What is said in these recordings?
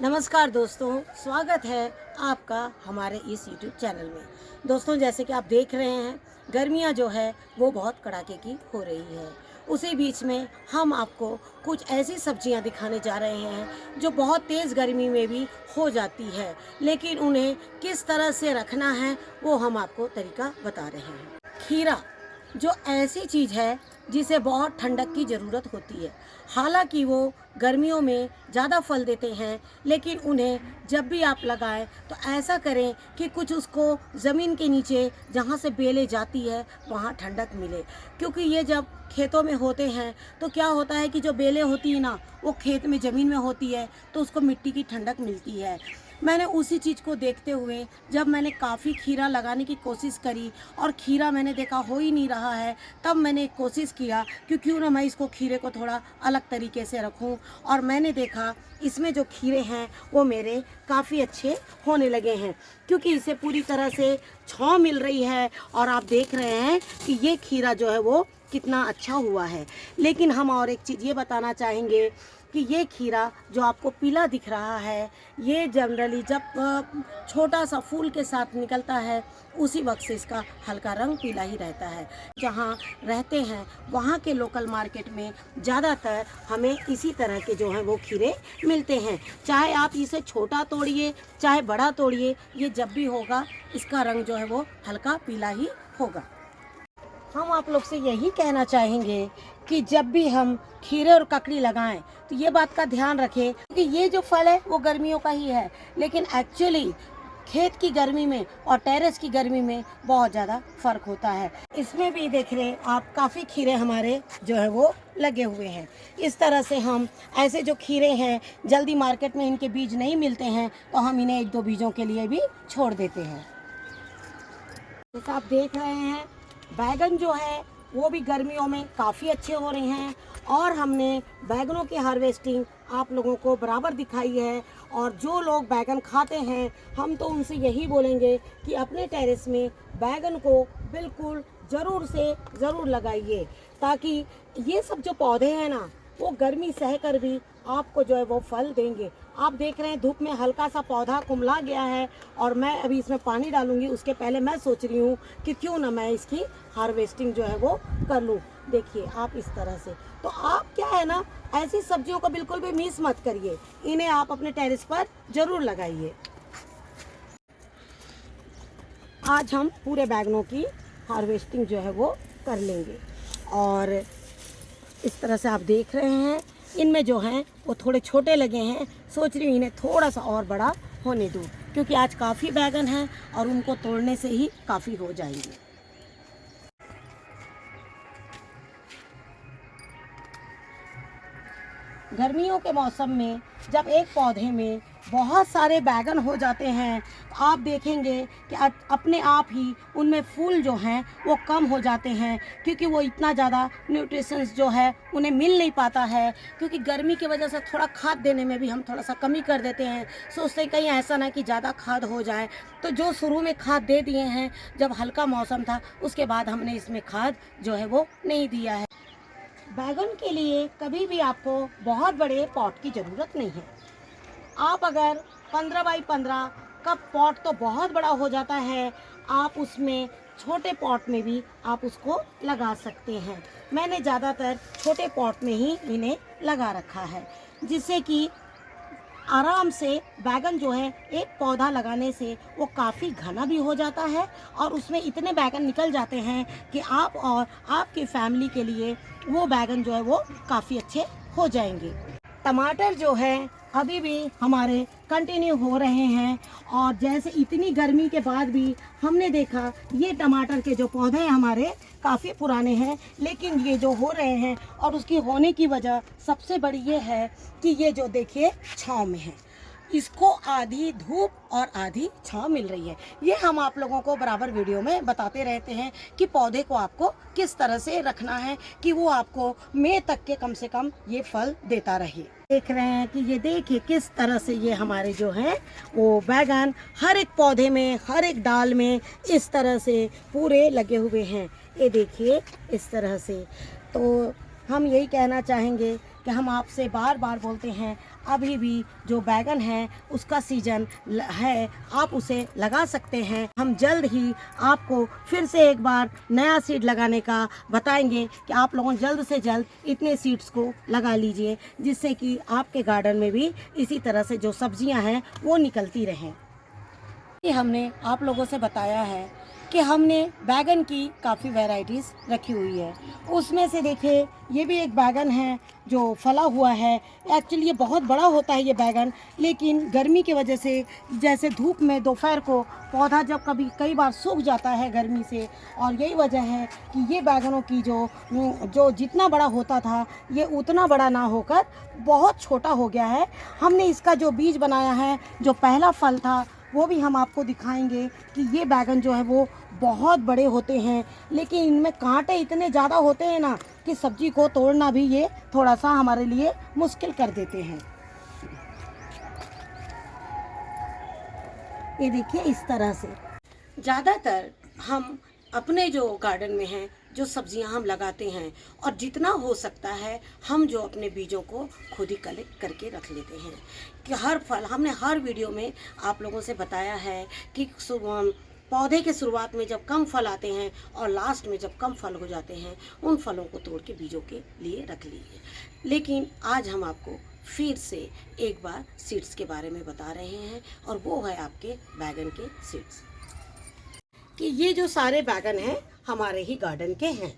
नमस्कार दोस्तों, स्वागत है आपका हमारे इस YouTube चैनल में। दोस्तों, जैसे कि आप देख रहे हैं, गर्मियाँ जो है वो बहुत कड़ाके की हो रही है। उसी बीच में हम आपको कुछ ऐसी सब्जियां दिखाने जा रहे हैं जो बहुत तेज़ गर्मी में भी हो जाती है, लेकिन उन्हें किस तरह से रखना है वो हम आपको तरीका बता रहे हैं। खीरा जो ऐसी चीज़ है जिसे बहुत ठंडक की ज़रूरत होती है। हालांकि वो गर्मियों में ज़्यादा फल देते हैं, लेकिन उन्हें जब भी आप लगाएं तो ऐसा करें कि कुछ उसको ज़मीन के नीचे जहाँ से बेलें जाती है वहाँ ठंडक मिले। क्योंकि ये जब खेतों में होते हैं तो क्या होता है कि जो बेलें होती हैं ना, वो खेत में ज़मीन में होती है तो उसको मिट्टी की ठंडक मिलती है। मैंने उसी चीज़ को देखते हुए जब मैंने काफ़ी खीरा लगाने की कोशिश करी और खीरा मैंने देखा हो ही नहीं रहा है, तब मैंने एक कोशिश किया कि क्यों ना मैं इसको खीरे को थोड़ा अलग तरीके से रखूं। और मैंने देखा इसमें जो खीरे हैं वो मेरे काफ़ी अच्छे होने लगे हैं, क्योंकि इसे पूरी तरह से छांव मिल रही है। और आप देख रहे हैं कि ये खीरा जो है वो कितना अच्छा हुआ है। लेकिन हम और एक चीज़ ये बताना चाहेंगे कि ये खीरा जो आपको पीला दिख रहा है, ये जनरली जब छोटा सा फूल के साथ निकलता है उसी वक्त से इसका हल्का रंग पीला ही रहता है। जहाँ रहते हैं वहाँ के लोकल मार्केट में ज़्यादातर हमें इसी तरह के जो हैं वो खीरे मिलते हैं। चाहे आप इसे छोटा तोड़िए चाहे बड़ा तोड़िए, ये जब भी होगा इसका रंग जो है वो हल्का पीला ही होगा। हम आप लोग से यही कहना चाहेंगे कि जब भी हम खीरे और ककड़ी लगाएं तो ये बात का ध्यान रखें, क्योंकि ये जो फल है वो गर्मियों का ही है, लेकिन एक्चुअली खेत की गर्मी में और टेरेस की गर्मी में बहुत ज़्यादा फ़र्क होता है। इसमें भी देख रहे आप काफ़ी खीरे हमारे जो है वो लगे हुए हैं। इस तरह से हम ऐसे जो खीरे हैं जल्दी मार्केट में इनके बीज नहीं मिलते हैं तो हम इन्हें एक दो बीजों के लिए भी छोड़ देते हैं। जैसा आप देख रहे हैं, बैगन जो है वो भी गर्मियों में काफ़ी अच्छे हो रहे हैं और हमने बैगनों की हार्वेस्टिंग आप लोगों को बराबर दिखाई है। और जो लोग बैगन खाते हैं हम तो उनसे यही बोलेंगे कि अपने टेरेस में बैगन को बिल्कुल ज़रूर से ज़रूर लगाइए, ताकि ये सब जो पौधे हैं ना वो गर्मी सह कर भी आपको जो है वो फल देंगे। आप देख रहे हैं धूप में हल्का सा पौधा कुम्हला गया है और मैं अभी इसमें पानी डालूंगी। उसके पहले मैं सोच रही हूँ कि क्यों ना मैं इसकी हार्वेस्टिंग जो है वो कर लूँ। देखिए आप इस तरह से, तो आप क्या है ना, ऐसी सब्जियों को बिल्कुल भी मिस मत करिए, इन्हें आप अपने टेरेस पर ज़रूर लगाइए। आज हम पूरे बैगनों की हार्वेस्टिंग जो है वो कर लेंगे। और इस तरह से आप देख रहे हैं इनमें जो हैं वो थोड़े छोटे लगे हैं। सोच रही हूँ इन्हें थोड़ा सा और बड़ा होने दूँ, क्योंकि आज काफ़ी बैगन हैं और उनको तोड़ने से ही काफ़ी हो जाएंगे। गर्मियों के मौसम में जब एक पौधे में बहुत सारे बैगन हो जाते हैं तो आप देखेंगे कि अपने आप ही उनमें फूल जो हैं वो कम हो जाते हैं, क्योंकि वो इतना ज़्यादा न्यूट्रिशंस जो है उन्हें मिल नहीं पाता है। क्योंकि गर्मी की वजह से थोड़ा खाद देने में भी हम थोड़ा सा कमी कर देते हैं, सोचते हैं कहीं ऐसा ना कि ज़्यादा खाद हो जाए। तो जो शुरू में खाद दे दिए हैं जब हल्का मौसम था, उसके बाद हमने इसमें खाद जो है वो नहीं दिया है। बैगन के लिए कभी भी आपको बहुत बड़े पॉट की ज़रूरत नहीं है। आप अगर 15 बाई 15 का पॉट तो बहुत बड़ा हो जाता है, आप उसमें छोटे पॉट में भी आप उसको लगा सकते हैं। मैंने ज़्यादातर छोटे पॉट में ही इन्हें लगा रखा है, जिससे कि आराम से बैगन जो है एक पौधा लगाने से वो काफ़ी घना भी हो जाता है और उसमें इतने बैगन निकल जाते हैं कि आप और आपकी फैमिली के लिए वो बैगन जो है वो काफ़ी अच्छे हो जाएंगे। टमाटर जो है अभी भी हमारे कंटिन्यू हो रहे हैं और जैसे इतनी गर्मी के बाद भी हमने देखा ये टमाटर के जो पौधे हैं हमारे काफ़ी पुराने हैं, लेकिन ये जो हो रहे हैं और उसकी होने की वजह सबसे बड़ी ये है कि ये जो देखिए छाँव में है, इसको आधी धूप और आधी छाँव मिल रही है। ये हम आप लोगों को बराबर वीडियो में बताते रहते हैं कि पौधे को आपको किस तरह से रखना है कि वो आपको मई तक के कम से कम ये फल देता रहे। देख रहे हैं कि ये देखिए किस तरह से ये हमारे जो हैं वो बैगन हर एक पौधे में हर एक डाल में इस तरह से पूरे लगे हुए हैं। ये देखिए इस तरह से। तो हम यही कहना चाहेंगे कि हम आपसे बार बार बोलते हैं, अभी भी जो बैगन है उसका सीजन है, आप उसे लगा सकते हैं। हम जल्द ही आपको फिर से एक बार नया सीड लगाने का बताएंगे कि आप लोगों जल्द से जल्द इतने सीड्स को लगा लीजिए, जिससे कि आपके गार्डन में भी इसी तरह से जो सब्जियां हैं वो निकलती रहें। ये हमने आप लोगों से बताया है कि हमने बैगन की काफ़ी वैरायटीज़ रखी हुई है। उसमें से देखिए, ये भी एक बैगन है जो फला हुआ है। एक्चुअली ये बहुत बड़ा होता है ये बैगन, लेकिन गर्मी की वजह से जैसे धूप में दोपहर को पौधा जब कई बार सूख जाता है गर्मी से, और यही वजह है कि ये बैगनों की जो जितना बड़ा होता था ये उतना बड़ा ना होकर बहुत छोटा हो गया है। हमने इसका जो बीज बनाया है, जो पहला फल था, वो भी हम आपको दिखाएंगे कि ये बैगन जो है वो बहुत बड़े होते हैं, लेकिन इनमें कांटे इतने ज़्यादा होते हैं ना कि सब्जी को तोड़ना भी ये थोड़ा सा हमारे लिए मुश्किल कर देते हैं। ये देखिए, इस तरह से ज़्यादातर हम अपने जो गार्डन में हैं, जो सब्जियां हम लगाते हैं, और जितना हो सकता है हम जो अपने बीजों को खुद ही कलेक्ट करके रख लेते हैं। कि हर फल हमने हर वीडियो में आप लोगों से बताया है कि पौधे के शुरुआत में जब कम फल आते हैं और लास्ट में जब कम फल हो जाते हैं, उन फलों को तोड़ के बीजों के लिए रख लीजिए। लेकिन आज हम आपको फिर से एक बार सीड्स के बारे में बता रहे हैं, और वो है आपके बैगन के सीड्स। कि ये जो सारे बैगन हैं हमारे ही गार्डन के हैं,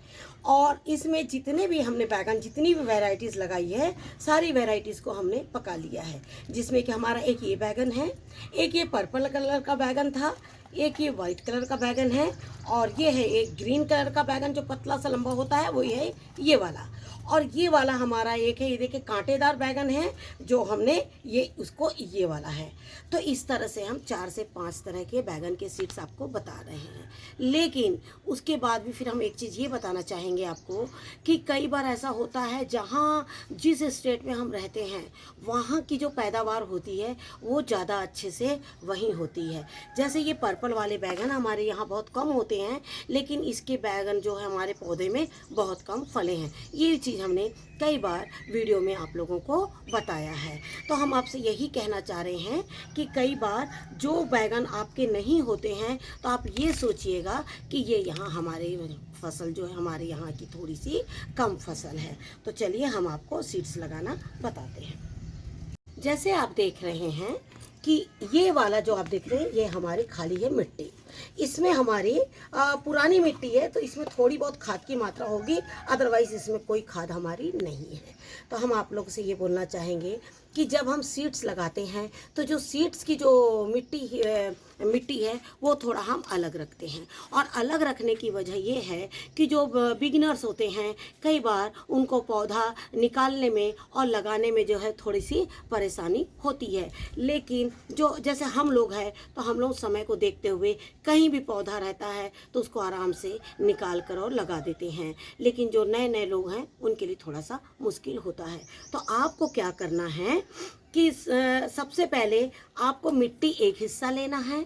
और इसमें जितने भी हमने बैगन, जितनी भी वैरायटीज़ लगाई है, सारी वैरायटीज़ को हमने पका लिया है। जिसमें कि हमारा एक ये बैगन है, एक ये पर्पल कलर का बैगन था, एक ये वाइट कलर का बैगन है, और ये है एक ग्रीन कलर का बैगन जो पतला सा लंबा होता है, वो है ये वाला। और ये वाला हमारा एक है, ये देखिए कांटेदार बैगन है जो हमने उसको ये वाला है। तो इस तरह से हम 4 से 5 तरह के बैगन के सीड्स आपको बता रहे हैं। लेकिन उसके बाद भी फिर हम एक चीज़ ये बताना चाहेंगे आपको कि कई बार ऐसा होता है, जहाँ जिस स्टेट में हम रहते हैं वहाँ की जो पैदावार होती है वो ज़्यादा अच्छे से वहीं होती है। जैसे ये पर्पल वाले बैगन हमारे यहाँ बहुत कम होते हैं, लेकिन इसके बैगन जो है हमारे पौधे में बहुत कम फले हैं। ये चीज़ हमने कई बार वीडियो में आप लोगों को बताया है। तो हम आपसे यही कहना चाह रहे हैं कि कई बार जो बैगन आपके नहीं होते हैं, तो आप ये सोचिएगा कि ये यहाँ हमारे फसल जो है हमारे यहाँ की थोड़ी सी कम फसल है। तो चलिए हम आपको सीड्स लगाना बताते हैं। जैसे आप देख रहे हैं कि ये वाला जो आप देख रहे हैं, ये हमारी खाली है मिट्टी। इसमें हमारी पुरानी मिट्टी है, तो इसमें थोड़ी बहुत खाद की मात्रा होगी, अदरवाइज़ इसमें कोई खाद हमारी नहीं है। तो हम आप लोग से ये बोलना चाहेंगे कि जब हम सीड्स लगाते हैं, तो जो सीड्स की जो मिट्टी है वो थोड़ा हम अलग रखते हैं। और अलग रखने की वजह ये है कि जो बिगिनर्स होते हैं, कई बार उनको पौधा निकालने में और लगाने में जो है थोड़ी सी परेशानी होती है। लेकिन जो जैसे हम लोग हैं, तो हम लोग समय को देखते हुए कहीं भी पौधा रहता है तो उसको आराम से निकाल कर और लगा देते हैं। लेकिन जो नए नए लोग हैं उनके लिए थोड़ा सा मुश्किल होता है। तो आपको क्या करना है कि सबसे पहले आपको मिट्टी एक हिस्सा लेना है।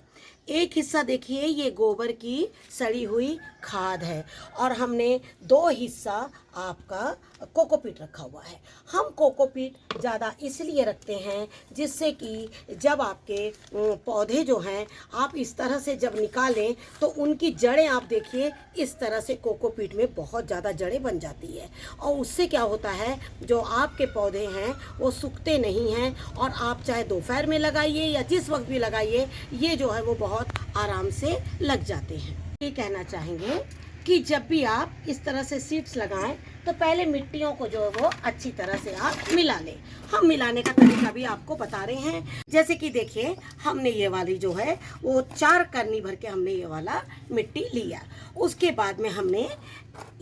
एक हिस्सा देखिए ये गोबर की सड़ी हुई खाद है, और हमने 2 हिस्सा आपका कोकोपीट रखा हुआ है। हम कोकोपीट ज़्यादा इसलिए रखते हैं जिससे कि जब आपके पौधे जो हैं आप इस तरह से जब निकालें तो उनकी जड़ें आप देखिए इस तरह से कोकोपीट में बहुत ज़्यादा जड़ें बन जाती है, और उससे क्या होता है, जो आपके पौधे हैं वो सूखते नहीं हैं, और आप चाहे दोपहर में लगाइए या जिस वक्त भी लगाइए, ये जो है वो बहुत आराम से लग जाते हैं। ये कहना चाहेंगे कि जब भी आप इस तरह से सीड्स लगाएं तो पहले मिट्टियों को जो है वो अच्छी तरह से आप मिला लें। हम मिलाने का तरीका भी आपको बता रहे हैं। जैसे कि देखिए, हमने ये वाली जो है वो 4 करनी भर के हमने ये वाला मिट्टी लिया। उसके बाद में हमने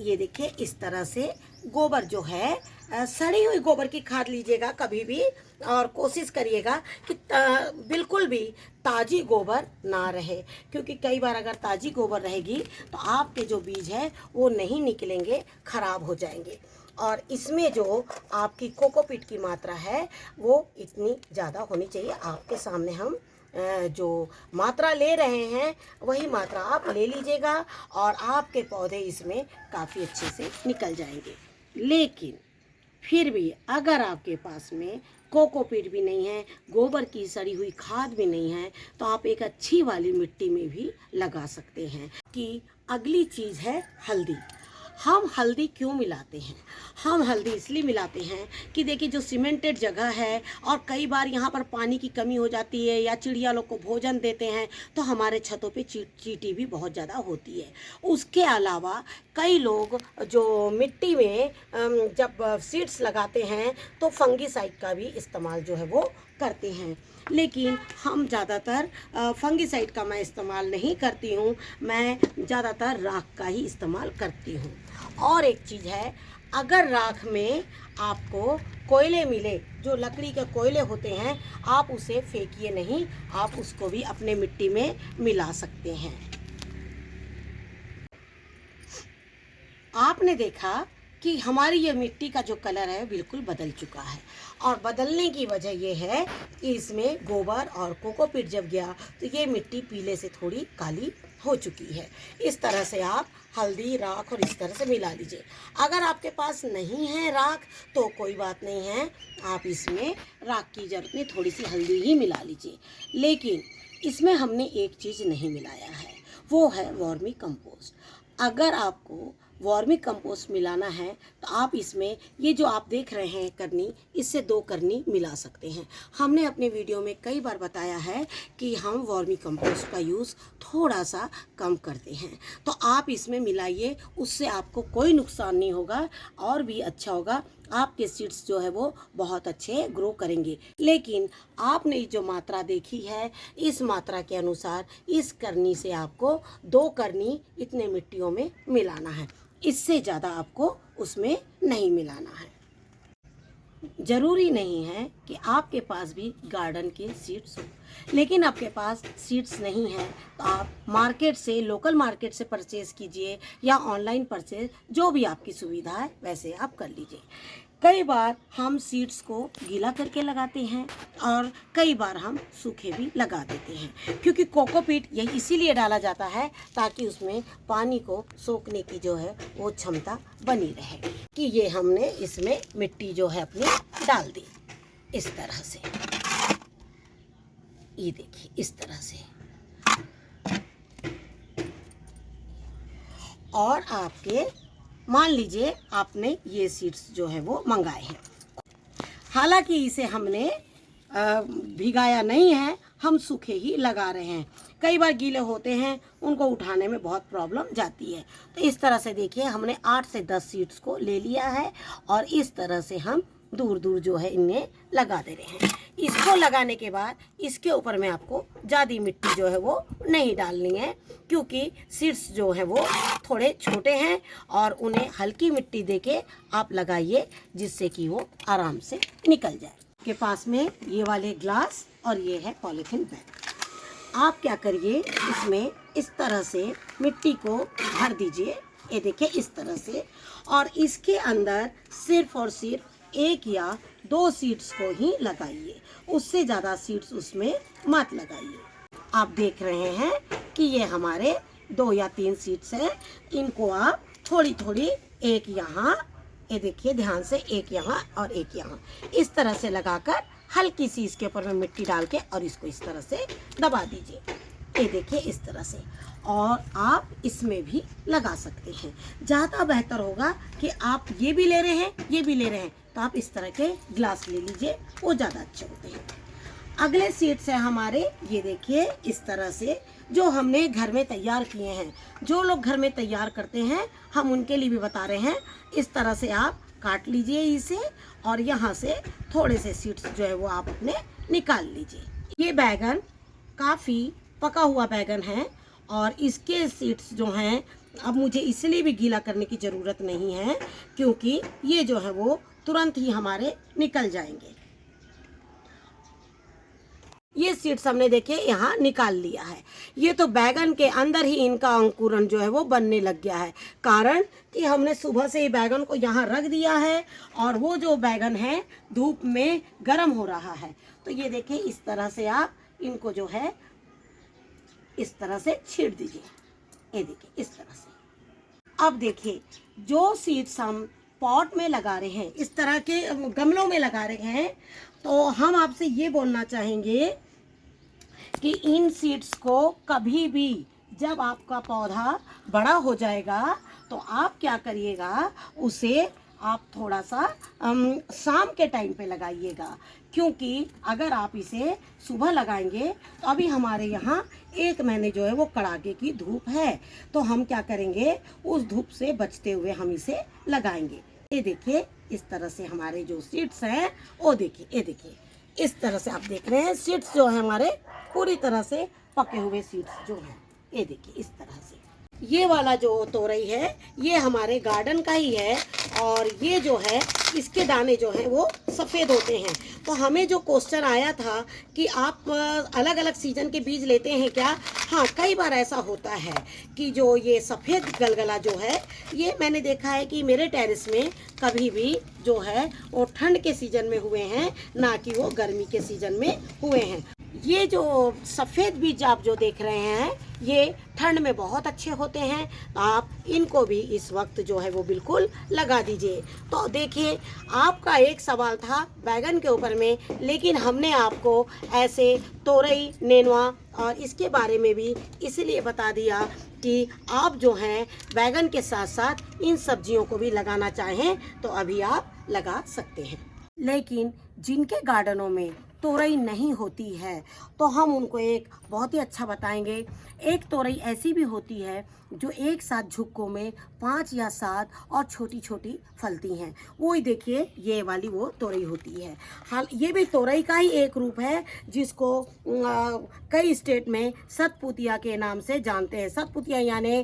ये देखिए इस तरह से गोबर जो है, सड़ी हुई गोबर की खाद लीजिएगा कभी भी, और कोशिश करिएगा कि बिल्कुल भी ताज़ी गोबर ना रहे, क्योंकि कई बार अगर ताज़ी गोबर रहेगी तो आपके जो बीज है वो नहीं निकलेंगे, ख़राब हो जाएंगे। और इसमें जो आपकी कोकोपीट की मात्रा है वो इतनी ज़्यादा होनी चाहिए। आपके सामने हम जो मात्रा ले रहे हैं वही मात्रा आप ले लीजिएगा, और आपके पौधे इसमें काफ़ी अच्छे से निकल जाएंगे। लेकिन फिर भी अगर आपके पास में कोकोपीट भी नहीं है, गोबर की सड़ी हुई खाद भी नहीं है, तो आप एक अच्छी वाली मिट्टी में भी लगा सकते हैं। कि अगली चीज़ है हल्दी। हम हल्दी क्यों मिलाते हैं? हम हल्दी इसलिए मिलाते हैं कि देखिए जो सीमेंटेड जगह है और कई बार यहाँ पर पानी की कमी हो जाती है या चिड़िया लोग को भोजन देते हैं तो हमारे छतों पे चींटी भी बहुत ज़्यादा होती है। उसके अलावा कई लोग जो मिट्टी में जब सीड्स लगाते हैं तो फंगीसाइड का भी इस्तेमाल जो है वो करते हैं, लेकिन हम ज़्यादातर फंगीसाइड का मैं इस्तेमाल नहीं करती हूँ। मैं ज़्यादातर राख का ही इस्तेमाल करती हूँ। और एक चीज़ है, अगर राख में आपको कोयले मिले, जो लकड़ी के कोयले होते हैं, आप उसे फेंकिए नहीं, आप उसको भी अपने मिट्टी में मिला सकते हैं। आपने देखा कि हमारी ये मिट्टी का जो कलर है बिल्कुल बदल चुका है, और बदलने की वजह ये है कि इसमें गोबर और कोकोपीट जब गया तो ये मिट्टी पीले से थोड़ी काली हो चुकी है। इस तरह से आप हल्दी, राख और इस तरह से मिला लीजिए। अगर आपके पास नहीं है राख तो कोई बात नहीं है, आप इसमें राख की जरूरत नहीं, थोड़ी सी हल्दी ही मिला लीजिए। लेकिन इसमें हमने एक चीज़ नहीं मिलाया है, वो है वर्मी कंपोस्ट। अगर आपको वर्मी कंपोस्ट मिलाना है तो आप इसमें ये जो आप देख रहे हैं करनी, इससे 2 करनी मिला सकते हैं। हमने अपने वीडियो में कई बार बताया है कि हम वर्मी कंपोस्ट का यूज़ थोड़ा सा कम करते हैं, तो आप इसमें मिलाइए, उससे आपको कोई नुकसान नहीं होगा और भी अच्छा होगा। आपके सीड्स जो है वो बहुत अच्छे ग्रो करेंगे। लेकिन आपने जो मात्रा देखी है, इस मात्रा के अनुसार इस करनी से आपको 2 करनी इतने मिट्टियों में मिलाना है, इससे ज़्यादा आपको उसमें नहीं मिलाना है। ज़रूरी नहीं है कि आपके पास भी गार्डन के सीड्स हो, लेकिन आपके पास सीड्स नहीं है तो आप मार्केट से, लोकल मार्केट से परचेज़ कीजिए या ऑनलाइन परचेज़, जो भी आपकी सुविधा है वैसे आप कर लीजिए। कई बार हम सीड्स को गीला करके लगाते हैं और कई बार हम सूखे भी लगा देते हैं, क्योंकि कोकोपीट यही इसीलिए डाला जाता है ताकि उसमें पानी को सोखने की जो है वो क्षमता बनी रहे। कि ये हमने इसमें मिट्टी जो है अपनी डाल दी इस तरह से, ये देखिए इस तरह से। और आपके मान लीजिए आपने ये सीड्स जो है वो मंगाए हैं, हालांकि इसे हमने भिगाया नहीं है, हम सूखे ही लगा रहे हैं। कई बार गीले होते हैं, उनको उठाने में बहुत प्रॉब्लम जाती है। तो इस तरह से देखिए हमने 8 से 10 सीड्स को ले लिया है और इस तरह से हम दूर दूर जो है इन्हें लगा दे रहे हैं। इसको लगाने के बाद इसके ऊपर में आपको ज़्यादा मिट्टी जो है वो नहीं डालनी है, क्योंकि सीड्स जो है वो थोड़े छोटे हैं और उन्हें हल्की मिट्टी देके आप लगाइए, जिससे कि वो आराम से निकल जाए। के पास में ये वाले ग्लास और ये है पॉलीथीन बैग। आप क्या करिए, इसमें इस तरह से मिट्टी को भर दीजिए, ये देखिए इस तरह से, और इसके अंदर सिर्फ और सिर्फ 1 या 2 सीड्स को ही लगाइए, उससे ज़्यादा सीड्स उसमें मत लगाइए। आप देख रहे हैं कि ये हमारे 2 या 3 सीड्स हैं, इनको आप थोड़ी थोड़ी, एक यहाँ, ये देखिए ध्यान से, एक यहाँ और एक यहाँ, इस तरह से लगाकर हल्की सी इसके ऊपर में मिट्टी डाल के और इसको इस तरह से दबा दीजिए, ये देखिए इस तरह से। और आप इसमें भी लगा सकते हैं। ज़्यादा बेहतर होगा कि आप ये भी ले रहे हैं, ये भी ले रहे हैं, तो आप इस तरह के ग्लास ले लीजिए, वो ज़्यादा अच्छे होते हैं। अगले सीड्स है हमारे, ये देखिए इस तरह से, जो हमने घर में तैयार किए हैं। जो लोग घर में तैयार करते हैं हम उनके लिए भी बता रहे हैं। इस तरह से आप काट लीजिए इसे और यहाँ से थोड़े से सीड्स जो है वो आप अपने निकाल लीजिए। ये बैगन काफ़ी पका हुआ बैगन है और इसके सीड्स जो हैं, अब मुझे इसलिए भी गीला करने की ज़रूरत नहीं है क्योंकि ये जो है वो तुरंत ही हमारे निकल जाएंगे। ये सीड्स हमने देखिए यहाँ निकाल लिया है। ये तो बैगन के अंदर ही इनका अंकुरण जो है वो बनने लग गया है, कारण कि हमने सुबह से ही बैगन को यहाँ रख दिया है और वो जो बैगन है धूप में गर्म हो रहा है। तो ये देखिए इस तरह से आप इनको जो है इस तरह से छीट दीजिए, ये देखिए इस तरह से। अब देखिए जो सीड्स हम पॉट में लगा रहे हैं, इस तरह के गमलों में लगा रहे हैं, तो हम आपसे ये बोलना चाहेंगे कि इन सीड्स को कभी भी जब आपका पौधा बड़ा हो जाएगा तो आप क्या करिएगा, उसे आप थोड़ा सा शाम के टाइम पे लगाइएगा, क्योंकि अगर आप इसे सुबह लगाएंगे तो अभी हमारे यहाँ 1 महीने जो है वो कड़ाके की धूप है, तो हम क्या करेंगे, उस धूप से बचते हुए हम इसे लगाएंगे। ये देखिए इस तरह से हमारे जो सीड्स हैं वो देखिए, ये देखिए इस तरह से आप देख रहे हैं सीड्स जो है हमारे पूरी तरह से पके हुए सीड्स जो हैं, ये देखिए इस तरह से। ये वाला जो तोरई है ये हमारे गार्डन का ही है, और ये जो है इसके दाने जो हैं वो सफ़ेद होते हैं। तो हमें जो क्वेश्चन आया था कि आप अलग अलग सीजन के बीज लेते हैं क्या, हाँ कई बार ऐसा होता है कि जो ये सफ़ेद गलगला जो है ये मैंने देखा है कि मेरे टेरेस में कभी भी जो है वो ठंड के सीजन में हुए हैं, ना कि वो गर्मी के सीजन में हुए हैं। ये जो सफ़ेद बीज आप जो देख रहे हैं ये ठंड में बहुत अच्छे होते हैं, तो आप इनको भी इस वक्त जो है वो बिल्कुल लगा दीजिए। तो देखिए आपका एक सवाल था बैगन के ऊपर में, लेकिन हमने आपको ऐसे तोरई, नेनुआ और इसके बारे में भी इसलिए बता दिया कि आप जो हैं बैगन के साथ साथ इन सब्जियों को भी लगाना चाहें तो अभी आप लगा सकते हैं। लेकिन जिनके गार्डनों में तोरई नहीं होती है तो हम उनको एक बहुत ही अच्छा बताएंगे। एक तोरई ऐसी भी होती है जो एक साथ झुक्कों में 5 या 7 और छोटी छोटी फलती हैं, वो ही देखिए ये वाली वो तोरई होती है। हाल ये भी तोरई का ही एक रूप है जिसको कई स्टेट में सतपुतिया के नाम से जानते हैं। सतपुतिया यानी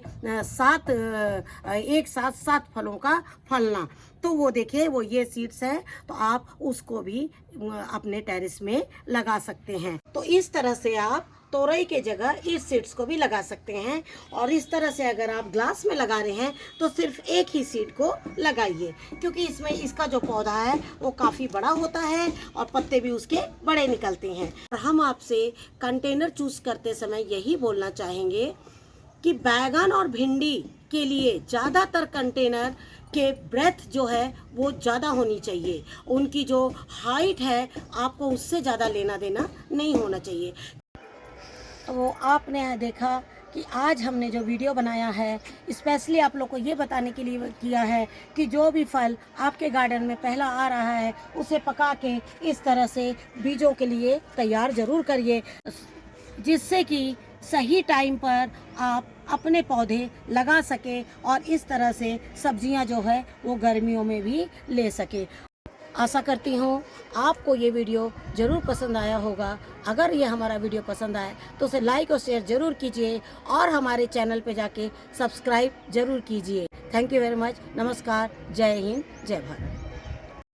एक साथ 7 फलों का फलना। तो वो देखिए वो ये सीड्स है, तो आप उसको भी अपने टेरेस में लगा सकते हैं। तो इस तरह से आप तोरई के जगह इस सीड्स को भी लगा सकते हैं, और इस तरह से अगर आप ग्लास में लगा रहे हैं तो सिर्फ एक ही सीड को लगाइए, क्योंकि इसमें इसका जो पौधा है वो काफ़ी बड़ा होता है और पत्ते भी उसके बड़े निकलते हैं। और हम आपसे कंटेनर चूज करते समय यही बोलना चाहेंगे कि बैगन और भिंडी के लिए ज़्यादातर कंटेनर के ब्रेथ जो है वो ज़्यादा होनी चाहिए, उनकी जो हाइट है आपको उससे ज़्यादा लेना देना नहीं होना चाहिए। तो आपने देखा कि आज हमने जो वीडियो बनाया है स्पेशली आप लोग को ये बताने के लिए किया है कि जो भी फल आपके गार्डन में पहला आ रहा है उसे पका के इस तरह से बीजों के लिए तैयार ज़रूर करिए, जिससे कि सही टाइम पर आप अपने पौधे लगा सके और इस तरह से सब्जियां जो है वो गर्मियों में भी ले सके। आशा करती हूँ आपको ये वीडियो ज़रूर पसंद आया होगा। अगर ये हमारा वीडियो पसंद आए तो उसे लाइक और शेयर ज़रूर कीजिए और हमारे चैनल पे जाके सब्सक्राइब ज़रूर कीजिए। Thank you very much. नमस्कार, जय हिंद, जय भारत।